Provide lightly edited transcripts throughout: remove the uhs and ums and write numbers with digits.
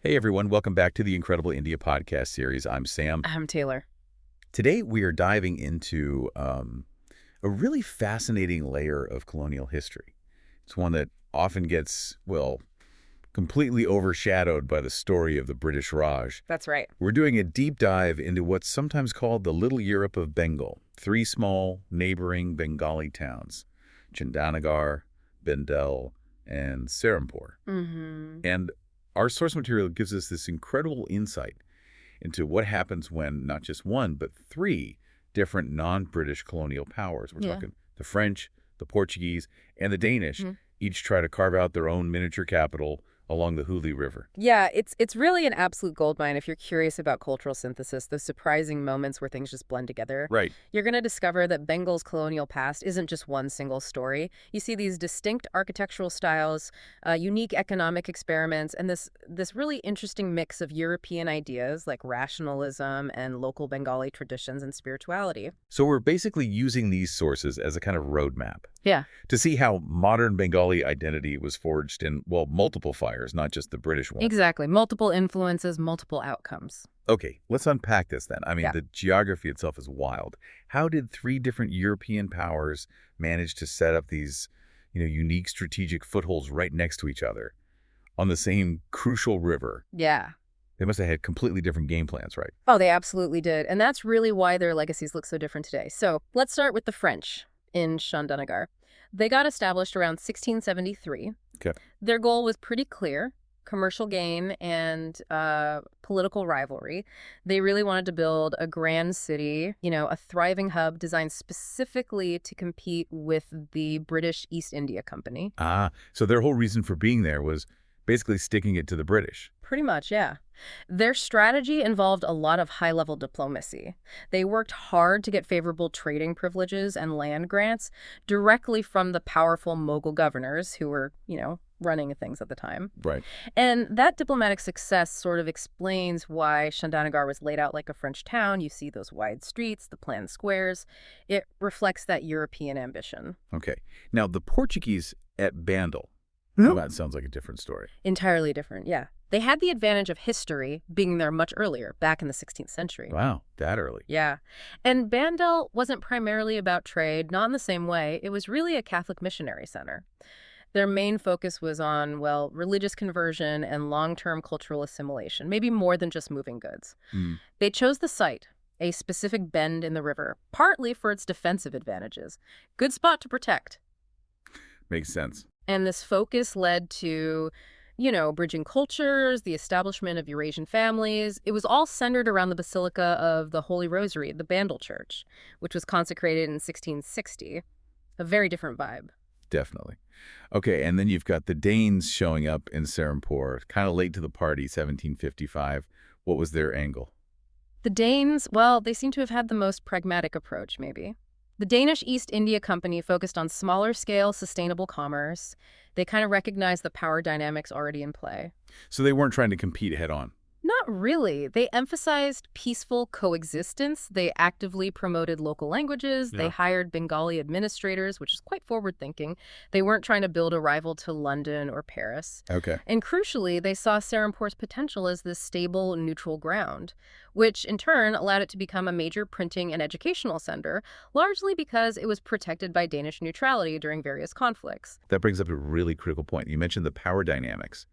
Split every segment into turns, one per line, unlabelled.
Hey everyone, welcome back to the Incredible India podcast series. I'm Sam.
I'm Taylor.
Today we are diving into a really fascinating layer of colonial history. It's one that often gets, well, completely overshadowed by the story of the British Raj.
That's right.
We're doing a deep dive into what's sometimes called the Little Europe of Bengal, three small neighboring Bengali towns, Chandannagar, Bandel, and Serampore. And our source material gives us this incredible insight into what happens when not just one, but three different non-British colonial powers, we're talking the French, the Portuguese, and the Danish, each try to carve out their own miniature capital along the Hooghly River.
Yeah, it's really an absolute goldmine if you're curious about cultural synthesis, those surprising moments where things just blend together.
Right.
You're going to discover that Bengal's colonial past isn't just one single story. You see these distinct architectural styles, unique economic experiments, and this really interesting mix of European ideas like rationalism and local Bengali traditions and spirituality.
So we're basically using these sources as a kind of roadmap.
Yeah.
To see how modern Bengali identity was forged in, well, multiple fires, not just the British one.
Exactly. Multiple influences, multiple outcomes.
Okay, let's unpack this then. I mean,
Yeah.
the geography itself is wild. How did three different European powers manage to set up these, unique strategic footholds right next to each other on the same crucial river?
Yeah.
They must have had completely different game plans, right?
Oh, they absolutely did. And that's really why their legacies look so different today. So let's start with the French in Chandannagar. They got established around 1673.
Okay.
Their goal was pretty clear: commercial gain and political rivalry. They really wanted to build a grand city, a thriving hub designed specifically to compete with the British East India Company.
So their whole reason for being there was basically sticking it to the British.
Pretty much, yeah. Their strategy involved a lot of high-level diplomacy. They worked hard to get favorable trading privileges and land grants directly from the powerful Mughal governors who were, running things at the time.
Right.
And that diplomatic success sort of explains why Chandannagar was laid out like a French town. You see those wide streets, the planned squares. It reflects that European ambition.
Okay. Now, the Portuguese at Bandel, well, that sounds like a different story.
Entirely different, yeah. They had the advantage of history being there much earlier, back in the 16th century.
Wow, that early.
Yeah. And Bandel wasn't primarily about trade, not in the same way. It was really a Catholic missionary center. Their main focus was on, well, religious conversion and long-term cultural assimilation, maybe more than just moving goods. They chose the site, a specific bend in the river, partly for its defensive advantages. Good spot to protect.
Makes sense.
And this focus led to, bridging cultures, the establishment of Eurasian families. It was all centered around the Basilica of the Holy Rosary, the Bandel Church, which was consecrated in 1660. A very different vibe.
Definitely. Okay, and then you've got the Danes showing up in Serampore, kind of late to the party, 1755. What was their angle?
The Danes, well, they seem to have had the most pragmatic approach, maybe. The Danish East India Company focused on smaller-scale, sustainable commerce. They kind of recognized the power dynamics already in play.
So they weren't trying to compete head-on.
Not really. They emphasized peaceful coexistence. They actively promoted local languages.
Yeah.
They hired Bengali administrators, which is quite forward-thinking. They weren't trying to build a rival to London or Paris.
Okay.
And crucially, they saw Serampore's potential as this stable, neutral ground, which in turn allowed it to become a major printing and educational center, largely because it was protected by Danish neutrality during various conflicts.
That brings up a really critical point. You mentioned the power dynamics.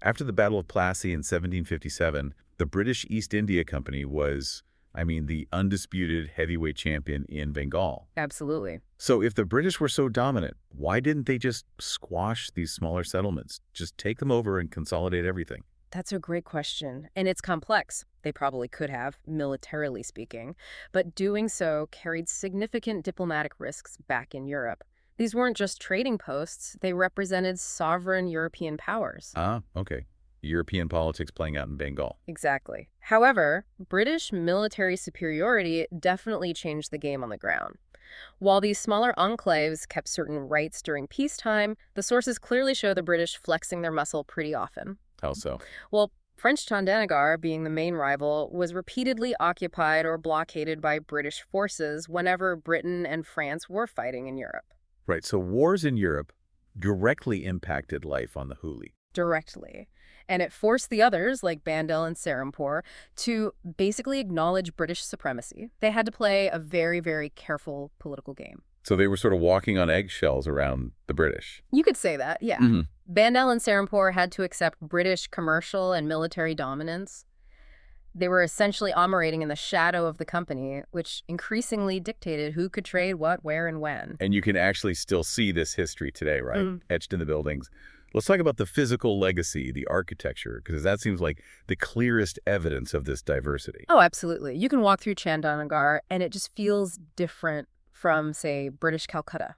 After the Battle of Plassey in 1757, the British East India Company was, the undisputed heavyweight champion in Bengal.
Absolutely.
So if the British were so dominant, why didn't they just squash these smaller settlements? Just take them over and consolidate everything?
That's a great question, and it's complex. They probably could have, militarily speaking, but doing so carried significant diplomatic risks back in Europe. These weren't just trading posts, they represented sovereign European powers.
Okay. European politics playing out in Bengal.
Exactly. However, British military superiority definitely changed the game on the ground. While these smaller enclaves kept certain rights during peacetime, the sources clearly show the British flexing their muscle pretty often.
How so?
Well, French Chandannagar, being the main rival, was repeatedly occupied or blockaded by British forces whenever Britain and France were fighting in Europe.
Right, so wars in Europe directly impacted life on the Hooghly.
Directly. And it forced the others, like Bandel and Serampore, to basically acknowledge British supremacy. They had to play a very, very careful political game.
So they were sort of walking on eggshells around the British.
You could say that, yeah. Bandel and Serampore had to accept British commercial and military dominance. They were essentially operating in the shadow of the company, which increasingly dictated who could trade what, where, and when.
And you can actually still see this history today, right? Etched in the buildings. Let's talk about the physical legacy, the architecture, because that seems like the clearest evidence of this diversity.
Oh, absolutely. You can walk through Chandannagar, and it just feels different from, say, British Calcutta.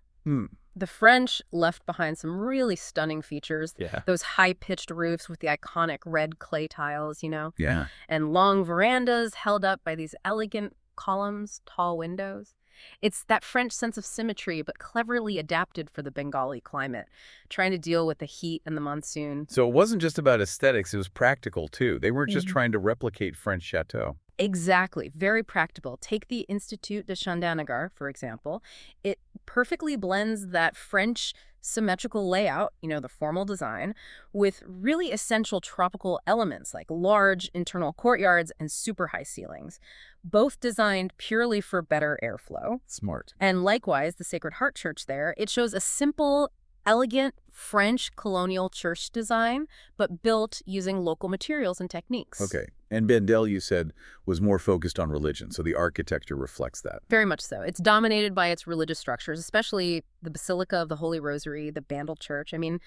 The French left behind some really stunning features.
Yeah.
Those high-pitched roofs with the iconic red clay tiles,
Yeah.
and long verandas held up by these elegant columns, tall windows. It's that French sense of symmetry, but cleverly adapted for the Bengali climate, trying to deal with the heat and the monsoon.
So it wasn't just about aesthetics, it was practical too. They weren't just trying to replicate French chateau.
Exactly. Very practical. Take the Institut de Chandannagar, for example. It perfectly blends that French symmetrical layout, the formal design, with really essential tropical elements like large internal courtyards and super high ceilings, both designed purely for better airflow.
Smart.
And likewise, the Sacred Heart Church there, it shows a simple, elegant French colonial church design, but built using local materials and techniques.
Okay. And Bandel, you said, was more focused on religion, so the architecture reflects that.
Very much so. It's dominated by its religious structures, especially the Basilica of the Holy Rosary, the Bandel Church. I mean,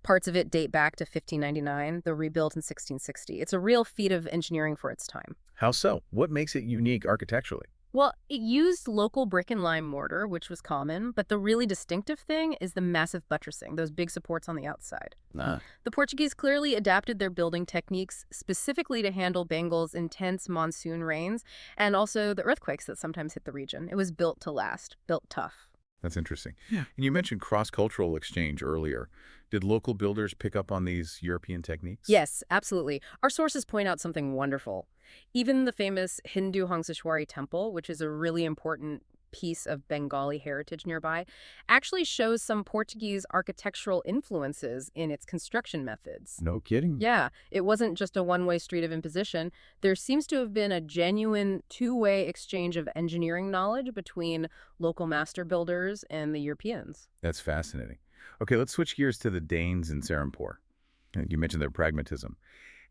parts of it date back to 1599, though rebuilt in 1660. It's a real feat of engineering for its time.
How so? What makes it unique architecturally?
Well, it used local brick and lime mortar, which was common, but the really distinctive thing is the massive buttressing, those big supports on the outside. The Portuguese clearly adapted their building techniques specifically to handle Bengal's intense monsoon rains and also the earthquakes that sometimes hit the region. It was built to last, built tough.
That's interesting. Yeah. And you mentioned cross-cultural exchange earlier. Did local builders pick up on these European techniques?
Yes, absolutely. Our sources point out something wonderful. Even the famous Hindu Hangseshwari temple, which is a really important piece of Bengali heritage nearby, actually shows some Portuguese architectural influences in its construction methods.
No kidding.
Yeah, it wasn't just a one-way street of imposition. There seems to have been a genuine two-way exchange of engineering knowledge between local master builders and the Europeans.
That's fascinating. Okay, let's switch gears to the Danes in Serampore. You mentioned their pragmatism.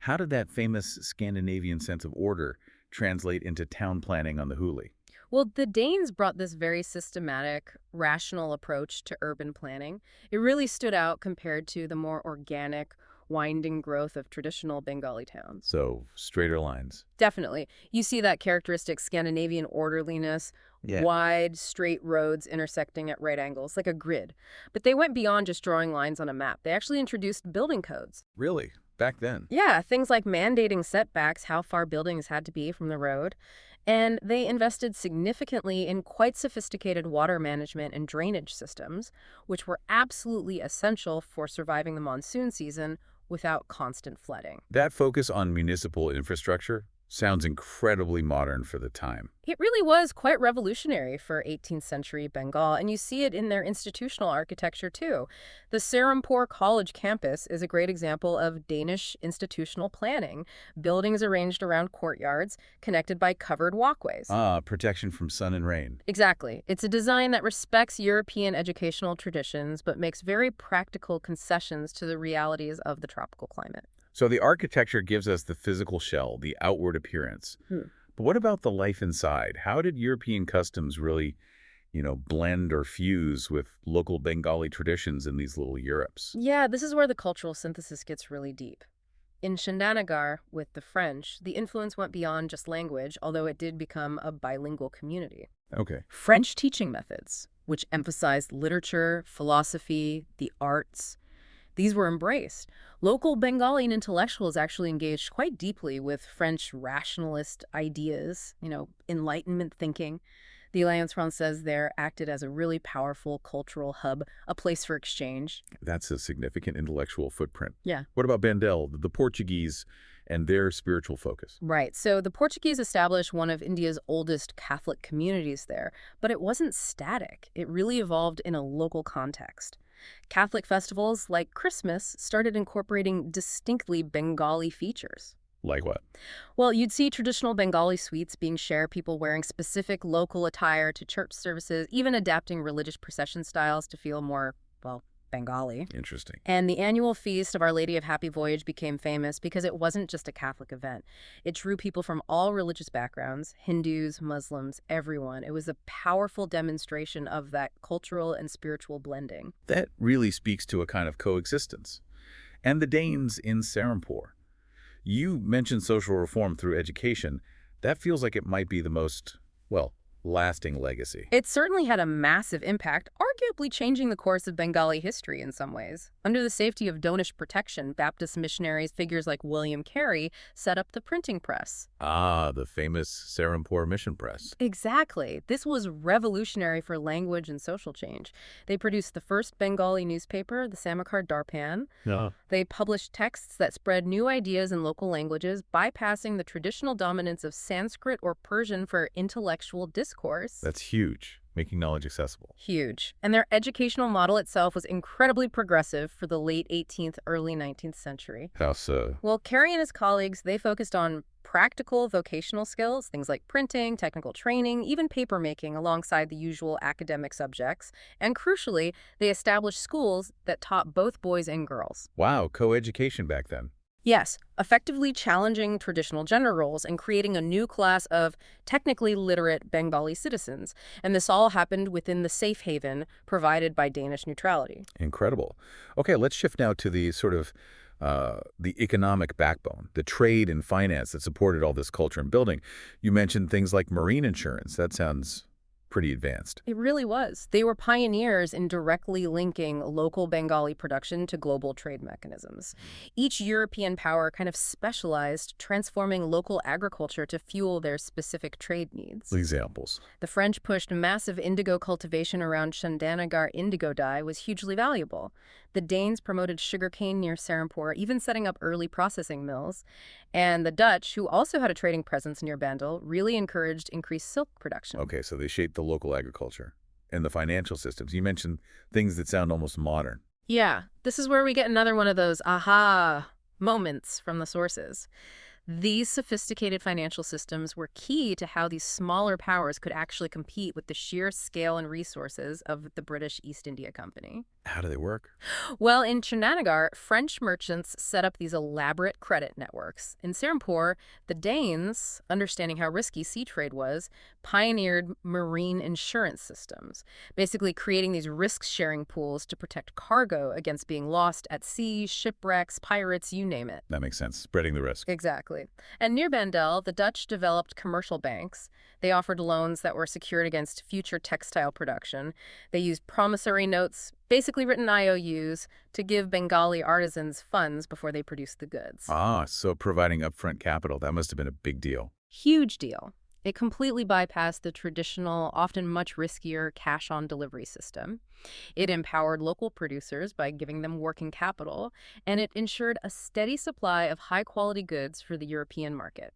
How did that famous Scandinavian sense of order translate into town planning on the Hooghly?
Well, the Danes brought this very systematic, rational approach to urban planning. It really stood out compared to the more organic, winding growth of traditional Bengali towns.
So, straighter lines.
Definitely. You see that characteristic Scandinavian orderliness, wide, straight roads intersecting at right angles, like a grid. But they went beyond just drawing lines on a map. They actually introduced building codes.
Really? Back then?
Yeah, things like mandating setbacks, how far buildings had to be from the road. And they invested significantly in quite sophisticated water management and drainage systems, which were absolutely essential for surviving the monsoon season without constant flooding.
That focus on municipal infrastructure sounds incredibly modern for the time.
It really was quite revolutionary for 18th century Bengal, and you see it in their institutional architecture too. The Serampore College campus is a great example of Danish institutional planning. Buildings arranged around courtyards, connected by covered walkways.
Protection from sun and rain.
Exactly. It's a design that respects European educational traditions, but makes very practical concessions to the realities of the tropical climate.
So the architecture gives us the physical shell, the outward appearance. But what about the life inside? How did European customs really, blend or fuse with local Bengali traditions in these little Europes?
Yeah, this is where the cultural synthesis gets really deep. In Chandannagar, with the French, the influence went beyond just language, although it did become a bilingual community.
Okay.
French teaching methods, which emphasized literature, philosophy, the arts, these were embraced. Local Bengali intellectuals actually engaged quite deeply with French rationalist ideas, Enlightenment thinking. The Alliance Française there acted as a really powerful cultural hub, a place for exchange.
That's a significant intellectual footprint.
Yeah.
What about Bandel, the Portuguese, and their spiritual focus?
Right. So the Portuguese established one of India's oldest Catholic communities there, but it wasn't static. It really evolved in a local context. Catholic festivals like Christmas started incorporating distinctly Bengali features.
Like what?
Well, you'd see traditional Bengali sweets being shared, people wearing specific local attire to church services, even adapting religious procession styles to feel more, well, Bengali.
Interesting.
And the annual feast of Our Lady of Happy Voyage became famous because it wasn't just a Catholic event. It drew people from all religious backgrounds, Hindus, Muslims, everyone. It was a powerful demonstration of that cultural and spiritual blending.
That really speaks to a kind of coexistence. And the Danes in Serampore. You mentioned social reform through education. That feels like it might be the most, well, lasting legacy.
It certainly had a massive impact, arguably changing the course of Bengali history in some ways. Under the safety of Danish protection, Baptist missionaries, figures like William Carey, set up the printing press.
Ah, the famous Serampore mission press.
Exactly. This was revolutionary for language and social change. They produced the first Bengali newspaper, the Samakar Darpan.
Yeah.
They published texts that spread new ideas in local languages, bypassing the traditional dominance of Sanskrit or Persian for intellectual discourse.
That's huge, making knowledge accessible.
Huge. And their educational model itself was incredibly progressive for the late 18th, early 19th century.
How so?
Well, Carey and his colleagues, they focused on practical vocational skills, things like printing, technical training, even paper making alongside the usual academic subjects. And crucially, they established schools that taught both boys and girls.
Wow, co-education back then.
Yes, effectively challenging traditional gender roles and creating a new class of technically literate Bengali citizens. And this all happened within the safe haven provided by Danish neutrality.
Incredible. Okay, let's shift now to the sort of the economic backbone, the trade and finance that supported all this culture and building. You mentioned things like marine insurance. That sounds pretty advanced.
It really was. They were pioneers in directly linking local Bengali production to global trade mechanisms. Each European power kind of specialized, transforming local agriculture to fuel their specific trade needs.
Examples.
The French pushed massive indigo cultivation around Chandannagar indigo dye was hugely valuable. The Danes promoted sugarcane near Serampore, even setting up early processing mills. And the Dutch, who also had a trading presence near Bandel, really encouraged increased silk production.
Okay, so they shaped the local agriculture and the financial systems. You mentioned things that sound almost modern.
Yeah, this is where we get another one of those aha moments from the sources. These sophisticated financial systems were key to how these smaller powers could actually compete with the sheer scale and resources of the British East India Company.
How do they work?
Well, in Chandannagar, French merchants set up these elaborate credit networks. In Serampore, the Danes, understanding how risky sea trade was, pioneered marine insurance systems, basically creating these risk-sharing pools to protect cargo against being lost at sea, shipwrecks, pirates, you name it.
That makes sense. Spreading the risk.
Exactly. And near Bandel, the Dutch developed commercial banks. They offered loans that were secured against future textile production. They used promissory notes, basically written IOUs, to give Bengali artisans funds before they produced the goods.
Ah, so providing upfront capital, that must have been a big deal.
Huge deal. It completely bypassed the traditional, often much riskier cash-on-delivery system. It empowered local producers by giving them working capital, and it ensured a steady supply of high-quality goods for the European market.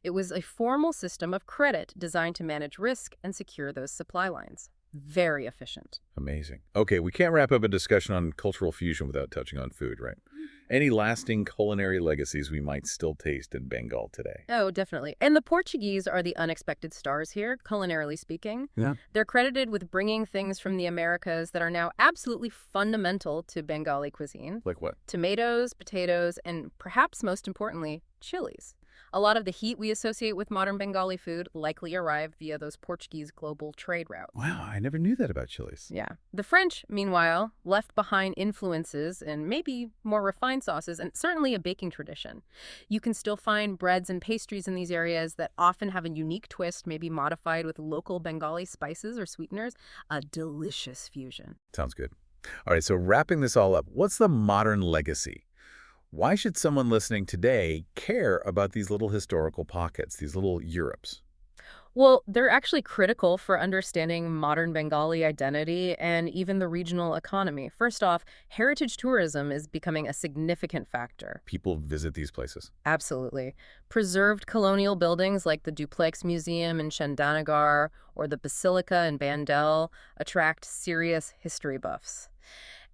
It was a formal system of credit designed to manage risk and secure those supply lines. Very efficient.
Amazing. Okay, we can't wrap up a discussion on cultural fusion without touching on food, right? Any lasting culinary legacies we might still taste in Bengal today?
Oh, definitely. And the Portuguese are the unexpected stars here, culinarily speaking.
Yeah.
They're credited with bringing things from the Americas that are now absolutely fundamental to Bengali cuisine.
Like what?
Tomatoes, potatoes, and perhaps most importantly, chilies. A lot of the heat we associate with modern Bengali food likely arrived via those Portuguese global trade routes.
Wow, I never knew that about chilies.
Yeah. The French, meanwhile, left behind influences and maybe more refined sauces and certainly a baking tradition. You can still find breads and pastries in these areas that often have a unique twist, maybe modified with local Bengali spices or sweeteners. A delicious fusion.
Sounds good. All right, so wrapping this all up, what's the modern legacy? Why should someone listening today care about these little historical pockets, these little Europes?
Well, they're actually critical for understanding modern Bengali identity and even the regional economy. First off, heritage tourism is becoming a significant factor.
People visit these places.
Absolutely. Preserved colonial buildings like the Duplex Museum in Chandannagar or the Basilica in Bandel attract serious history buffs.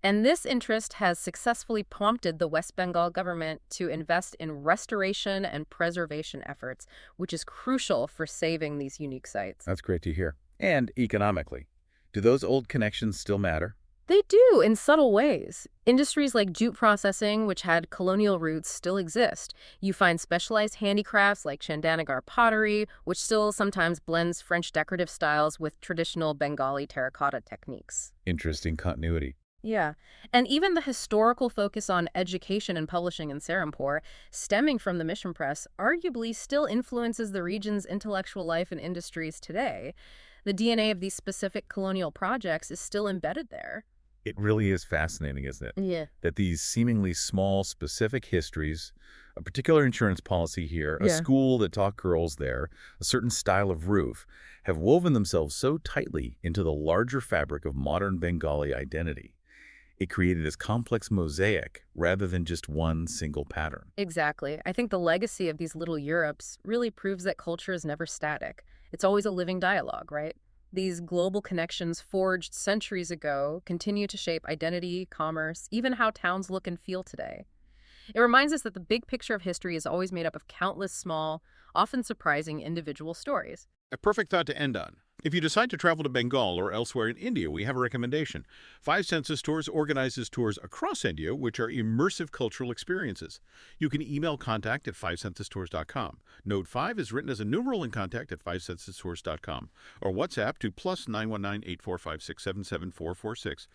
And this interest has successfully prompted the West Bengal government to invest in restoration and preservation efforts, which is crucial for saving these unique sites.
That's great to hear. And economically, do those old connections still matter?
They do, in subtle ways. Industries like jute processing, which had colonial roots, still exist. You find specialized handicrafts like Chandannagar pottery, which still sometimes blends French decorative styles with traditional Bengali terracotta techniques.
Interesting continuity.
Yeah. And even the historical focus on education and publishing in Serampore, stemming from the mission press, arguably still influences the region's intellectual life and industries today. The DNA of these specific colonial projects is still embedded there.
It really is fascinating, isn't it?
Yeah.
That these seemingly small, specific histories, a particular insurance policy here, a
Yeah.
school that taught girls there, a certain style of roof, have woven themselves so tightly into the larger fabric of modern Bengali identity. It created this complex mosaic rather than just one single pattern.
Exactly. I think the legacy of these little Europes really proves that culture is never static. It's always a living dialogue, right? These global connections forged centuries ago continue to shape identity, commerce, even how towns look and feel today. It reminds us that the big picture of history is always made up of countless small, often surprising individual stories.
A perfect thought to end on. If you decide to travel to Bengal or elsewhere in India, we have a recommendation. Five Senses Tours organizes tours across India, which are immersive cultural experiences. You can email contact at fivesensestours.com. Note 5 is written as a numeral in contact at fivesensestours.com or WhatsApp to +919 845 677 446.